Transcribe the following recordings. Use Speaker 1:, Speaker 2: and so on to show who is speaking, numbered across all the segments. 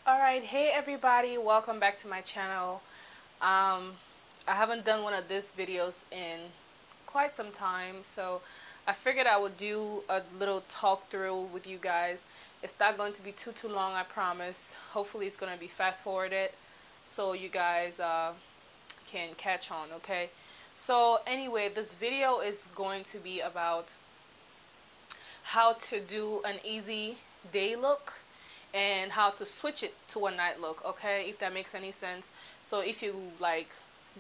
Speaker 1: Alright, hey everybody, welcome back to my channel. I haven't done one of these videos in quite some time, so I figured I would do a little talk through with you guys. It's not going to be too long, I promise. Hopefully it's going to be fast forwarded so you guys can catch on, okay? So anyway, this video is going to be about how to do an easy day look and how to switch it to a night look, okay, if that makes any sense. So if you like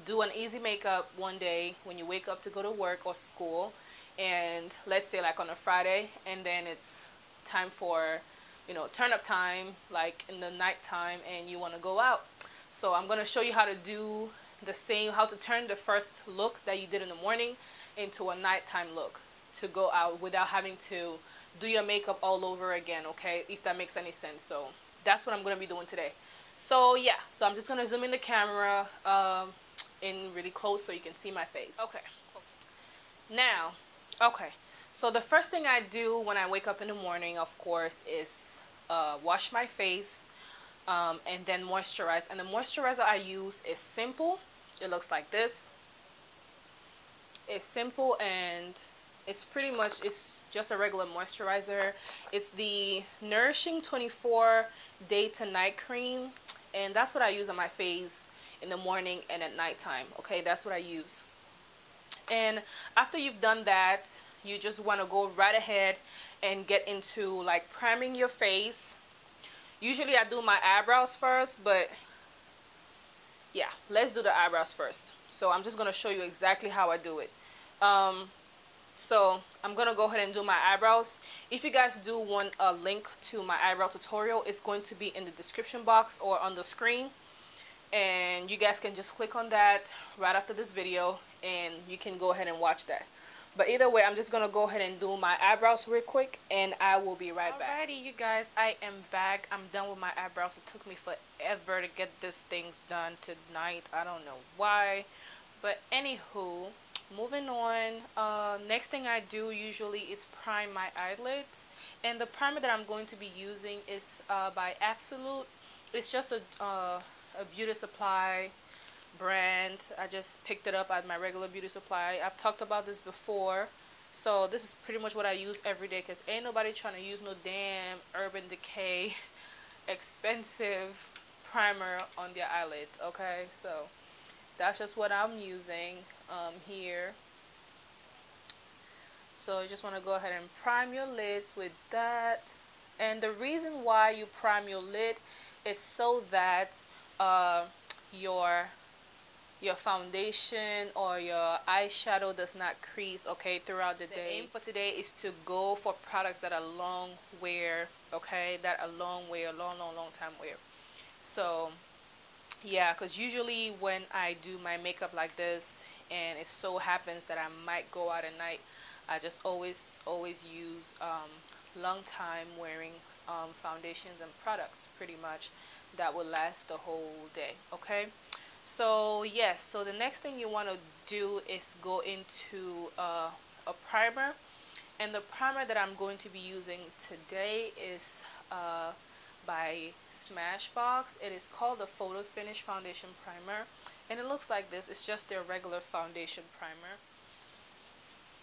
Speaker 1: do an easy makeup one day when you wake up to go to work or school, and let's say like on a Friday, and then it's time for, you know, turn up time like in the night time, and you want to go out. So I'm going to show you how to do the same, how to turn the first look that you did in the morning into a nighttime look to go out without having to do your makeup all over again, okay, if that makes any sense. So that's what I'm going to be doing today. So yeah, so I'm just going to zoom in the camera in really close so you can see my face. Okay, now, okay, so the first thing I do when I wake up in the morning, of course, is wash my face and then moisturize. And the moisturizer I use is simple. It looks like this. It's simple and it's pretty much, it's just a regular moisturizer. It's the Nourishing 24 Day to Night Cream, and that's what I use on my face in the morning and at nighttime. Okay, that's what I use. And after you've done that, you just want to go right ahead and get into like priming your face. Usually I do my eyebrows first, but yeah, let's do the eyebrows first. So I'm just going to show you exactly how I do it. So I'm gonna go ahead and do my eyebrows. If you guys do want a link to my eyebrow tutorial, it's going to be in the description box or on the screen, and you guys can just click on that right after this video and you can go ahead and watch that. But either way, I'm just gonna go ahead and do my eyebrows real quick and I will be right back. Alrighty, you guys, I am back. I'm done with my eyebrows. It took me forever to get these things done tonight. I don't know why, but anywho, moving on. Next thing I do usually is prime my eyelids, and the primer that I'm going to be using is by Absolute. It's just a beauty supply brand. I just picked it up at my regular beauty supply. I've talked about this before, so this is pretty much what I use every day, because ain't nobody trying to use no damn Urban Decay expensive primer on their eyelids, okay? So that's just what I'm using here. So you just want to go ahead and prime your lids with that. And the reason why you prime your lid is so that your foundation or your eyeshadow does not crease, okay, throughout the day. The aim for today is to go for products that are long wear, okay, that are long wear, long time wear. So yeah, because usually when I do my makeup like this and it so happens that I might go out at night, I just always use long time wearing foundations and products pretty much that will last the whole day, okay? So yes, so the next thing you want to do is go into a primer, and the primer that I'm going to be using today is by Smashbox. It is called the Photo Finish Foundation Primer, and it looks like this. It's just their regular foundation primer.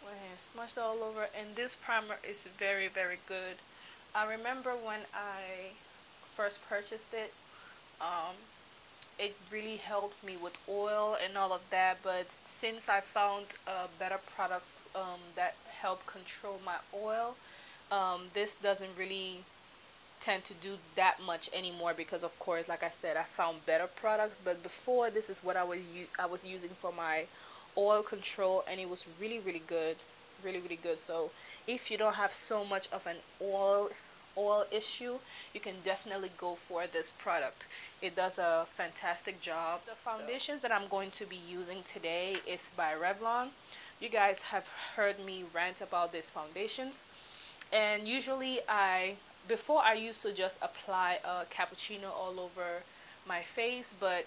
Speaker 1: Go ahead and smudge it all over, and this primer is very good. I remember when I first purchased it, it really helped me with oil and all of that, but since I found better products that help control my oil, this doesn't really tend to do that much anymore, because of course, like I said, I found better products. But before, this is what I was using for my oil control, and it was really good, really good. So if you don't have so much of an oil issue, you can definitely go for this product. It does a fantastic job. The foundations that I'm going to be using today is by Revlon. You guys have heard me rant about these foundations, and usually before I used to just apply a cappuccino all over my face, but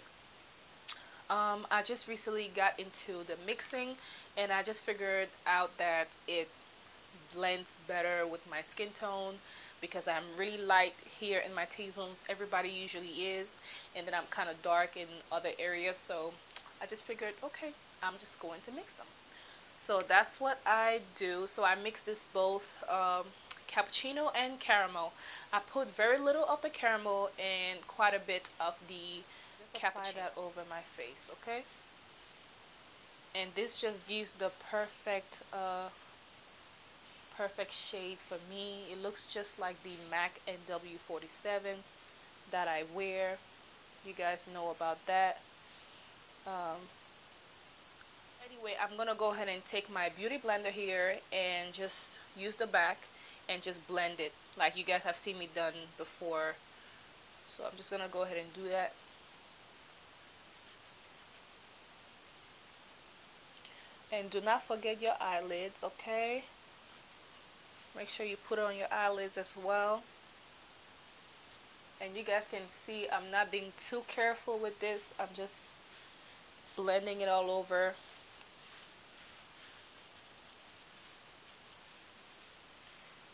Speaker 1: I just recently got into the mixing, and I just figured out that it blends better with my skin tone because I'm really light here in my T-zones. Everybody usually is, and then I'm kind of dark in other areas, so I just figured, okay, I'm just going to mix them. So that's what I do. So I mix this both cappuccino and caramel. I put very little of the caramel and quite a bit of the cappuccino. Apply that over my face, okay? And this just gives the perfect perfect shade for me. It looks just like the MAC NW47 that I wear. You guys know about that. Anyway, I'm gonna go ahead and take my beauty blender here and just use the back and just blend it like you guys have seen me done before. So I'm just gonna go ahead and do that. And do not forget your eyelids, okay? Make sure you put it on your eyelids as well. And you guys can see I'm not being too careful with this. I'm just blending it all over.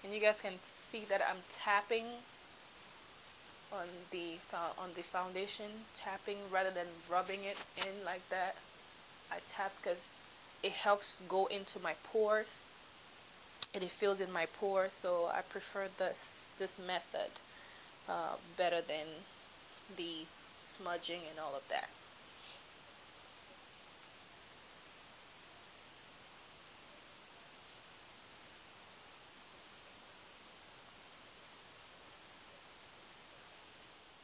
Speaker 1: And you guys can see that I'm tapping on the foundation, tapping rather than rubbing it in like that. I tap because it helps go into my pores and it fills in my pores, so I prefer this method better than the smudging and all of that.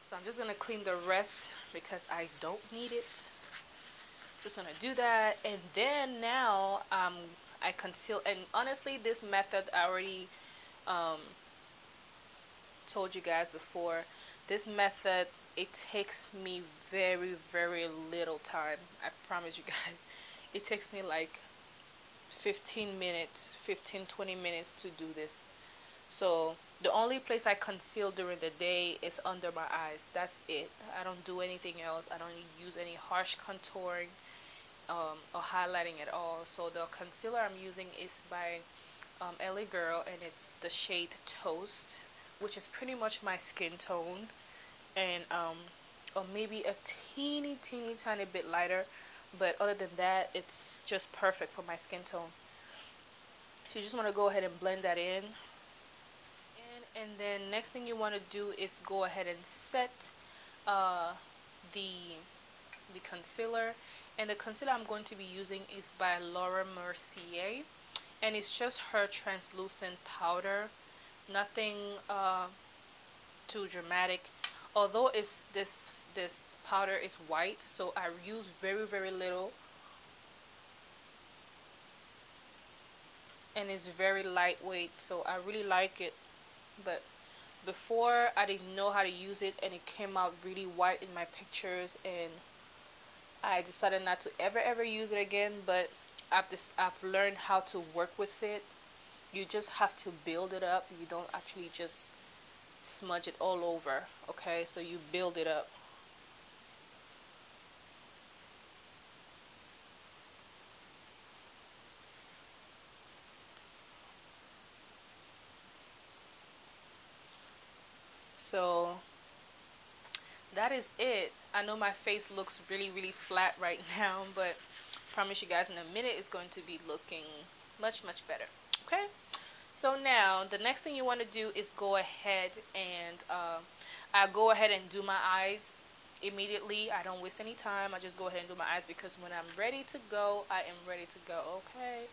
Speaker 1: So I'm just gonna clean the rest because I don't need it. Just gonna do that, and then now I conceal. And honestly, this method I already told you guys before. This method, it takes me very little time. I promise you guys. It takes me like 15 minutes, 15-20 minutes to do this. So the only place I conceal during the day is under my eyes. That's it. I don't do anything else. I don't use any harsh contouring or highlighting at all. So the concealer I'm using is by L.A Girl, and it's the shade Toast, which is pretty much my skin tone, and or maybe a teeny tiny bit lighter, but other than that, it's just perfect for my skin tone. So you just want to go ahead and blend that in. And then next thing you want to do is go ahead and set the concealer. And the concealer I'm going to be using is by Laura Mercier, and it's just her translucent powder. Nothing too dramatic, although it's this powder is white, so I use very little, and it's very lightweight, so I really like it. But before, I didn't know how to use it, and it came out really white in my pictures, and I decided not to ever use it again. But I've learned how to work with it. You just have to build it up. You don't actually just smudge it all over, okay? So you build it up. So that is it. I know my face looks really flat right now, but I promise you guys in a minute it's going to be looking much better, okay? So now the next thing you want to do is go ahead and I go ahead and do my eyes immediately. I don't waste any time. I just go ahead and do my eyes because when I'm ready to go, I am ready to go, okay?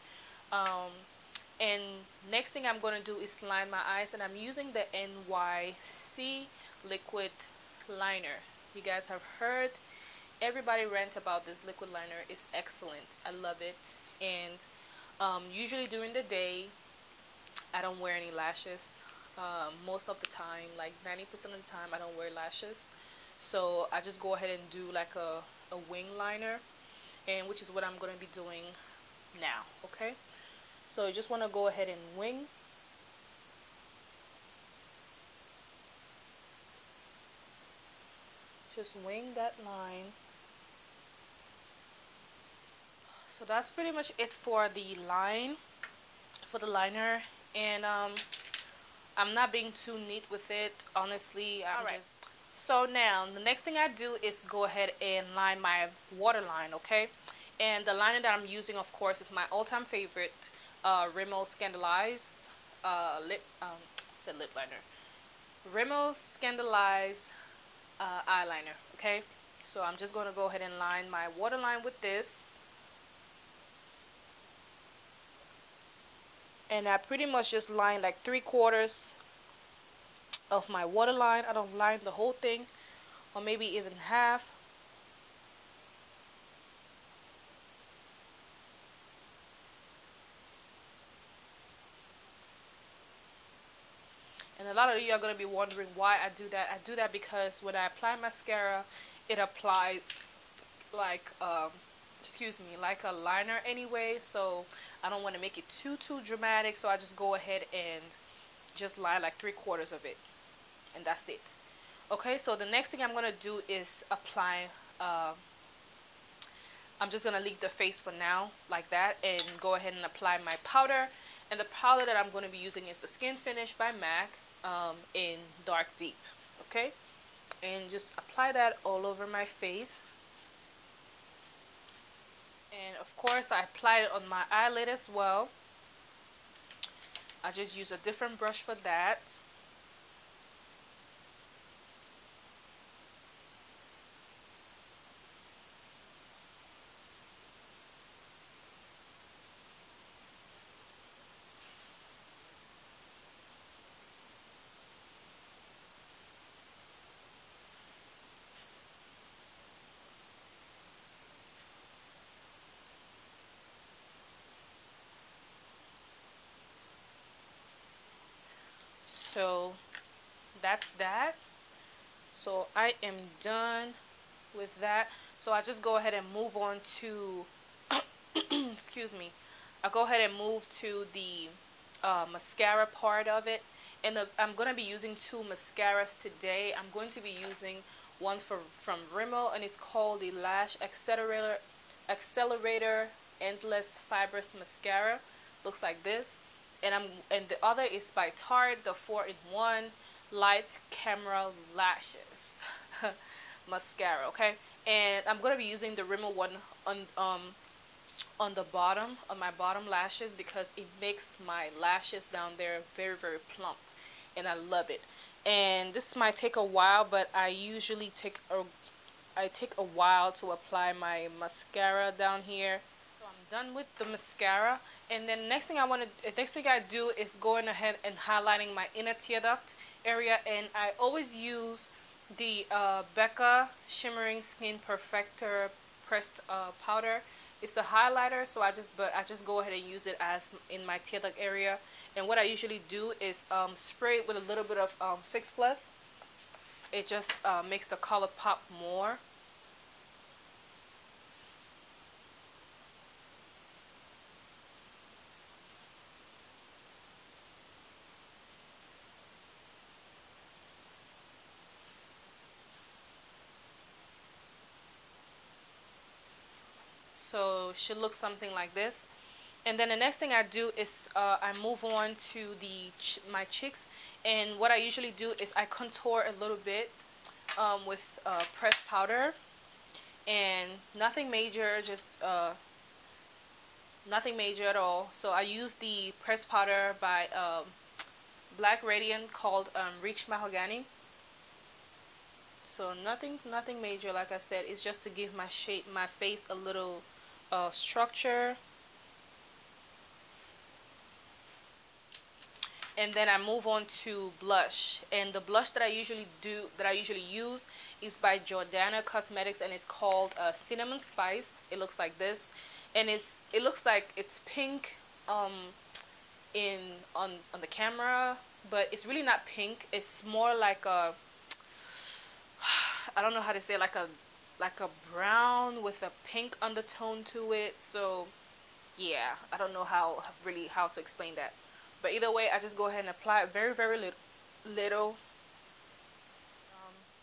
Speaker 1: And next thing I'm going to do is line my eyes, and I'm using the NYC Liquid Liner. You guys have heard everybody rant about this liquid liner. It's excellent. I love it. And usually during the day, I don't wear any lashes. Most of the time, like 90% of the time, I don't wear lashes. So I just go ahead and do like a wing liner, and which is what I'm going to be doing now, okay? So you just want to go ahead and wing. Just wing that line. So that's pretty much it for the line, for the liner. And I'm not being too neat with it, honestly. So now the next thing I do is go ahead and line my waterline, okay? And the liner that I'm using, of course, is my all-time favorite, Rimmel Scandaleyes said lip liner. Rimmel Scandaleyes eyeliner, okay? So I'm just going to go ahead and line my waterline with this. And I pretty much just line like 3/4 of my waterline. I don't line the whole thing, or maybe even half. And a lot of you are going to be wondering why I do that. I do that because when I apply mascara, it applies like like a liner anyway, so I don't want to make it too dramatic, so I just go ahead and just line like 3/4 of it, and that's it. Okay, so the next thing I'm going to do is apply I'm just going to leave the face for now like that and go ahead and apply my powder. And the powder that I'm going to be using is the Skin Finish by MAC in Dark Deep. Okay, and just apply that all over my face. And of course I applied it on my eyelid as well. I just use a different brush for that. So that's that. So I am done with that. So I just go ahead and move on to excuse me, I go ahead and move to the mascara part of it. And I'm going to be using 2 mascaras today. I'm going to be using one from Rimmel, and it's called the Lash Accelerator Endless Fibrous Mascara. Looks like this. And the other is by Tarte, the 4-in-1 Lights Camera Lashes mascara. Okay, and I'm gonna be using the Rimmel one on the bottom of my bottom lashes because it makes my lashes down there very plump, and I love it. And this might take a while, but I usually take a while to apply my mascara down here. So I'm done with the mascara, and then next thing I do is going ahead and highlighting my inner tear duct area. And I always use the BECCA Shimmering Skin Perfector pressed powder. It's the highlighter, so I just go ahead and use it as in my tear duct area. And what I usually do is spray it with a little bit of Fix Plus. It just makes the color pop more. So it should look something like this. And then the next thing I do is I move on to my cheeks. And what I usually do is I contour a little bit with pressed powder. And nothing major, just nothing major at all. So I use the pressed powder by Black Radiant called Rich Mahogany. So nothing major, like I said. It's just to give my face a little structure. And then I move on to blush, and the blush that I usually use is by Jordanna Cosmetics, and it's called Cinnamon Spice. It looks like this, and it looks like it's pink on the camera, but it's really not pink. It's more like a, I don't know how to say, like a brown with a pink undertone to it. So yeah, I don't know how to explain that. But either way, I just go ahead and apply it very little.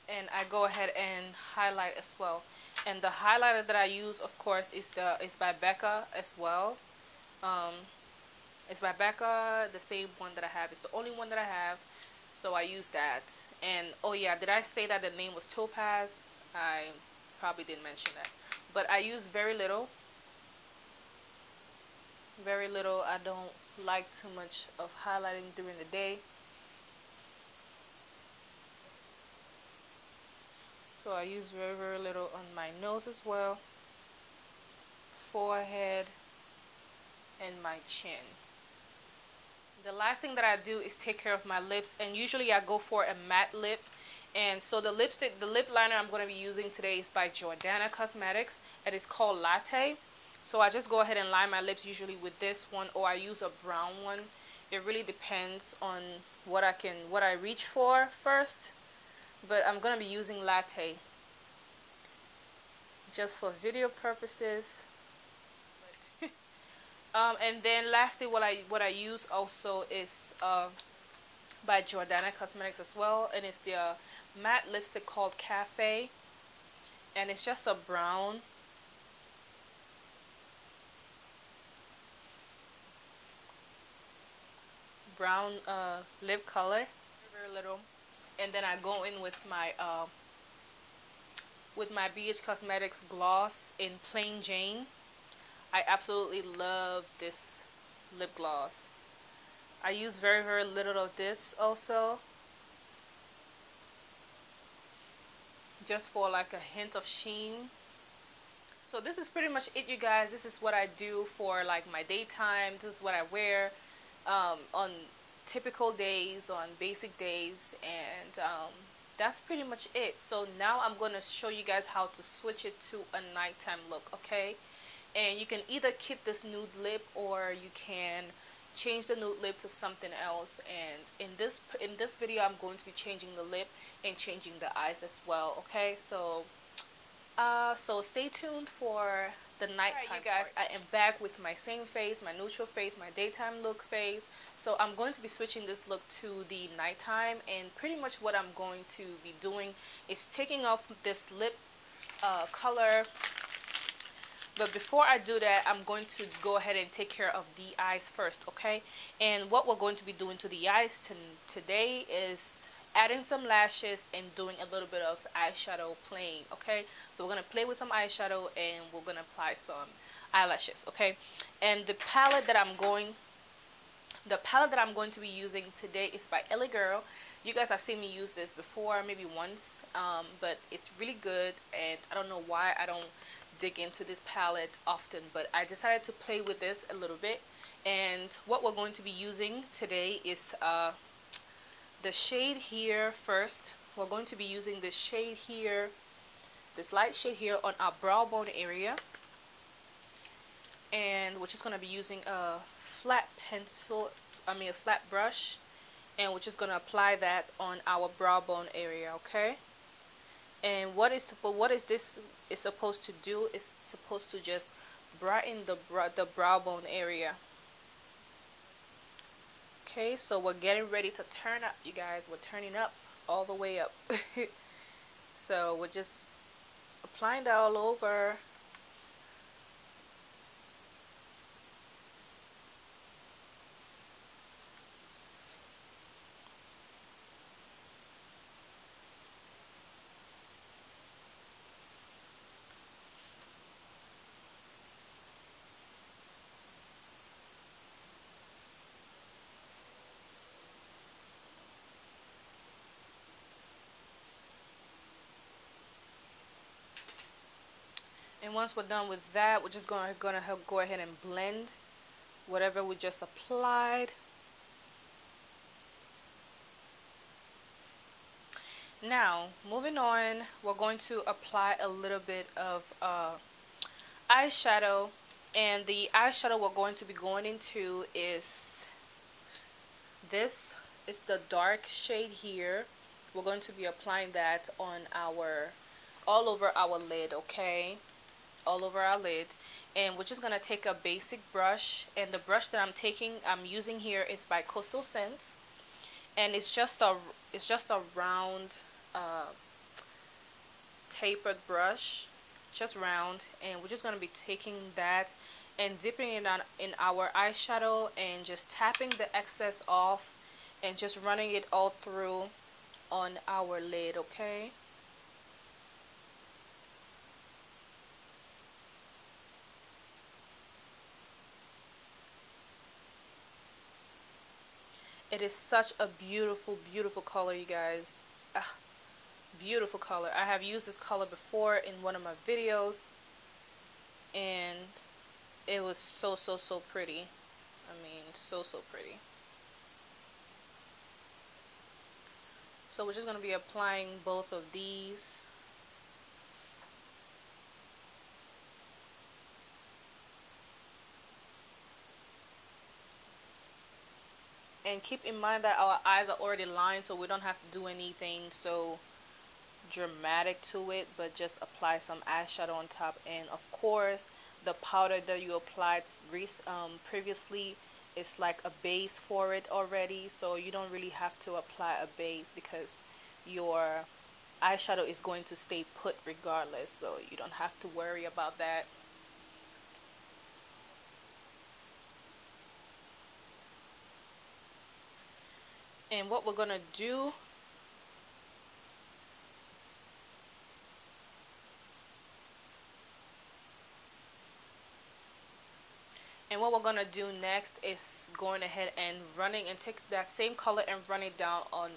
Speaker 1: And I go ahead and highlight as well. And the highlighter that I use, of course, is by BECCA as well. It's by BECCA, the same one that I have. It's the only one that I have, so I use that. And oh yeah, did I say that the name was Topaz? I probably didn't mention that, but I use very little. Very little. I don't like too much of highlighting during the day, so I use very little on my nose as well, forehead, and my chin. The last thing that I do is take care of my lips, and usually I go for a matte lip. And so the lip liner I'm going to be using today is by Jordanna Cosmetics, and it's called Latte. So I just go ahead and line my lips usually with this one, or I use a brown one. It really depends on what I reach for first, but I'm going to be using Latte just for video purposes. And then lastly, what I use also is by Jordanna Cosmetics as well, and it's the matte lipstick called Cafe, and it's just a brown. Lip color, very little. And then I go in with my BH Cosmetics gloss in Plain Jane. I absolutely love this lip gloss. I use very little of this also, just for like a hint of sheen. So this is pretty much it, you guys. This is what I do for like my daytime. This is what I wear on typical days, on basic days, and that's pretty much it. So now I'm going to show you guys how to switch it to a nighttime look, okay? And you can either keep this nude lip, or you can change the nude lip to something else. And in this video, I'm going to be changing the lip and changing the eyes as well, okay? So so stay tuned for the nighttime. Alright, you guys, I am back with my same face, my neutral face, my daytime look face. So I'm going to be switching this look to the nighttime, and pretty much what I'm going to be doing is taking off this lip color. But before I do that, I'm going to go ahead and take care of the eyes first, okay? And what we're going to be doing to the eyes today is adding some lashes and doing a little bit of eyeshadow playing, okay? So we're going to play with some eyeshadow, and we're going to apply some eyelashes, okay? And the palette that I'm going to be using today is by L.A Girl. You guys have seen me use this before, maybe once, but it's really good, and I don't know why I don't dig into this palette often, but I decided to play with this a little bit. And what we're going to be using today is the shade here first. We're going to be using this shade here, this light shade here on our brow bone area, and we're just going to be using a flat a flat brush, and we're just going to apply that on our brow bone area, okay? And what is this is supposed to do is supposed to just brighten the brow bone area. Okay, so we're getting ready to turn up, you guys. We're turning up all the way up. So we're just applying that all over. And once we're done with that, we're just gonna go ahead and blend whatever we just applied. Now, moving on, we're going to apply a little bit of eyeshadow, and the eyeshadow we're going to be going into is this. It's the dark shade here. We're going to be applying that on all over our lid, okay? All over our lid. And we're just gonna take a basic brush, and the brush that I'm using here is by Coastal Scents, and it's just a round tapered brush, just round, and we're just gonna be taking that and dipping it on in our eyeshadow and just tapping the excess off and just running it all through on our lid, okay? It is such a beautiful, beautiful color, you guys. Ugh, beautiful color. I have used this color before in one of my videos, and it was so, so, so pretty. I mean, so, so pretty. So we're just going to be applying both of these. And keep in mind that our eyes are already lined, so we don't have to do anything so dramatic to it, but just apply some eyeshadow on top. And of course, the powder that you applied previously is like a base for it already, so you don't really have to apply a base because your eyeshadow is going to stay put regardless, so you don't have to worry about that. And what we're gonna do, next is going ahead and running and take that same color and run it down on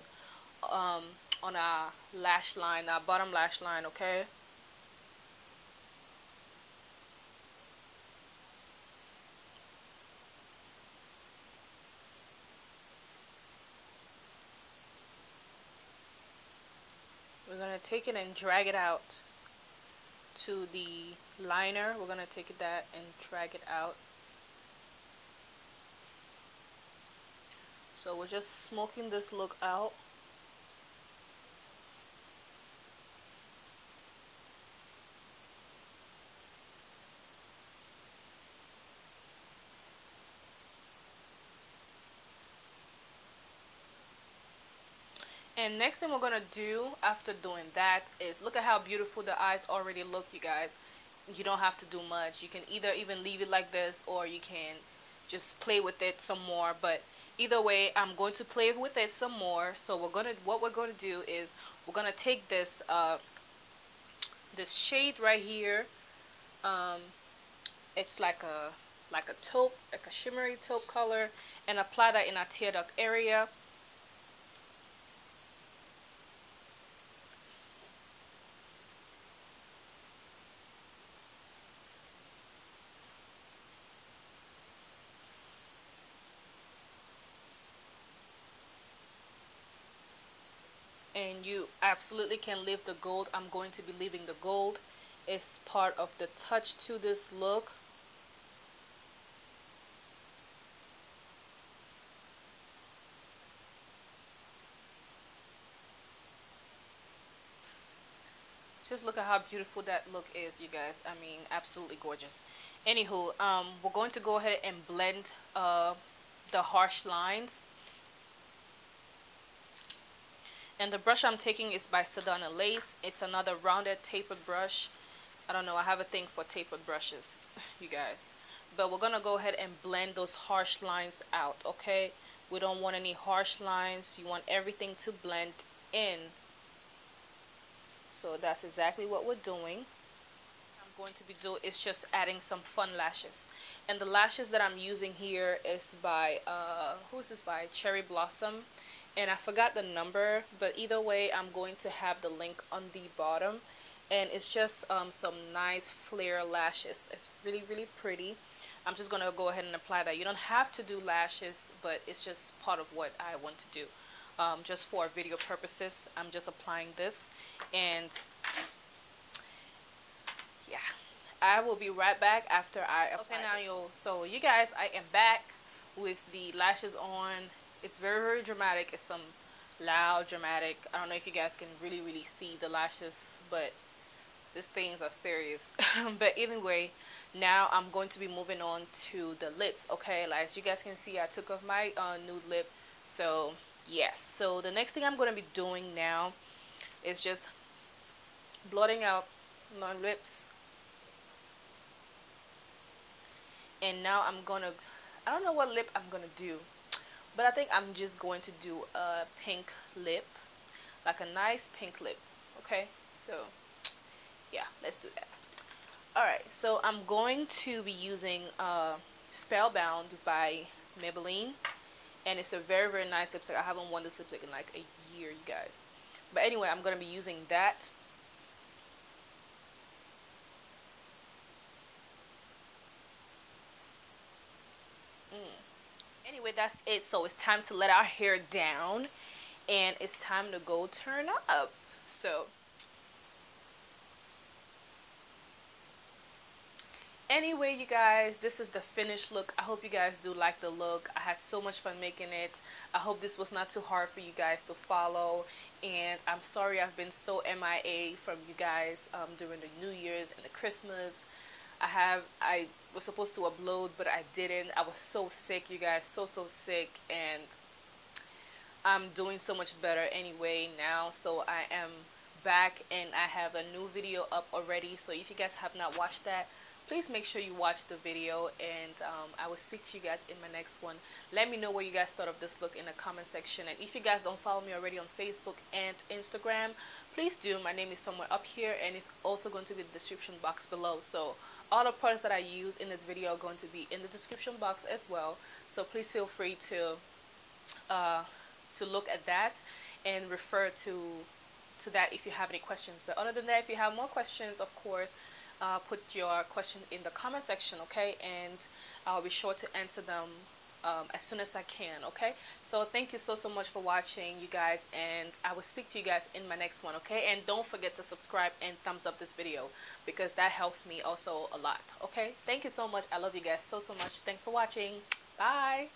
Speaker 1: our lash line, our bottom lash line, okay? We're gonna take it and drag it out to the liner. We're gonna take that and drag it out. So we're just smoking this look out. And next thing we're gonna do after doing that is look at how beautiful the eyes already look, you guys. You don't have to do much. You can either even leave it like this, or you can just play with it some more. But either way, I'm going to play with it some more. So what we're gonna do is we're gonna take this this shade right here. It's like a taupe, like a shimmery taupe color, and apply that in our tear duct area. And you absolutely can leave the gold. I'm going to be leaving the gold. It's part of the touch to this look. Just look at how beautiful that look is, you guys. I mean, absolutely gorgeous. Anywho, we're going to go ahead and blend the harsh lines. And the brush I'm taking is by Scandaleyes. It's another rounded tapered brush. I don't know, I have a thing for tapered brushes, you guys. But we're going to go ahead and blend those harsh lines out, okay? We don't want any harsh lines. You want everything to blend in. So that's exactly what we're doing. I'm going to be doing is just adding some fun lashes. And the lashes that I'm using here is by, who's this by? Cherry Blossom. And I forgot the number, but either way, I'm going to have the link on the bottom. And it's just some nice flare lashes. It's really, really pretty. I'm just going to go ahead and apply that. You don't have to do lashes, but it's just part of what I want to do. Just for video purposes, I'm just applying this. And yeah, I will be right back after I apply. Okay, now so you guys, I am back with the lashes on. It's very, very dramatic. It's some loud, dramatic. I don't know if you guys can really, really see the lashes, but these things are serious. But anyway, now I'm going to be moving on to the lips, okay? Like, as you guys can see, I took off my nude lip. So, yes. So, the next thing I'm going to be doing now is just blotting out my lips. And now I'm gonna, I don't know what lip I'm gonna do, but I think I'm just going to do a pink lip, like a nice pink lip. Okay, so yeah, let's do that. Alright, so I'm going to be using Spellbound by Maybelline, and it's a very, very nice lipstick. I haven't worn this lipstick in like a year, you guys. But anyway, I'm going to be using that. Anyway, that's it. So it's time to let our hair down, and it's time to go turn up. So anyway, you guys, this is the finished look. I hope you guys do like the look. I had so much fun making it. I hope this was not too hard for you guys to follow, and I'm sorry I've been so MIA from you guys during the New Year's and the Christmas. I was supposed to upload, but I didn't. I was so sick, you guys, so sick, and I'm doing so much better anyway now. So I am back, and I have a new video up already. So if you guys have not watched that, please make sure you watch the video, and I will speak to you guys in my next one. Let me know what you guys thought of this look in the comment section, and if you guys don't follow me already on Facebook and Instagram, please do. My name is somewhere up here, and it's also going to be in the description box below. So all the products that I use in this video are going to be in the description box as well, so please feel free to look at that and refer to that if you have any questions. But other than that, if you have more questions, of course, put your question in the comment section, okay, and I'll be sure to answer them as soon as I can, okay. So thank you so much for watching, you guys, and I will speak to you guys in my next one, okay. And don't forget to subscribe and thumbs up this video, because that helps me also a lot, okay. Thank you so much. I love you guys so much. Thanks for watching. Bye.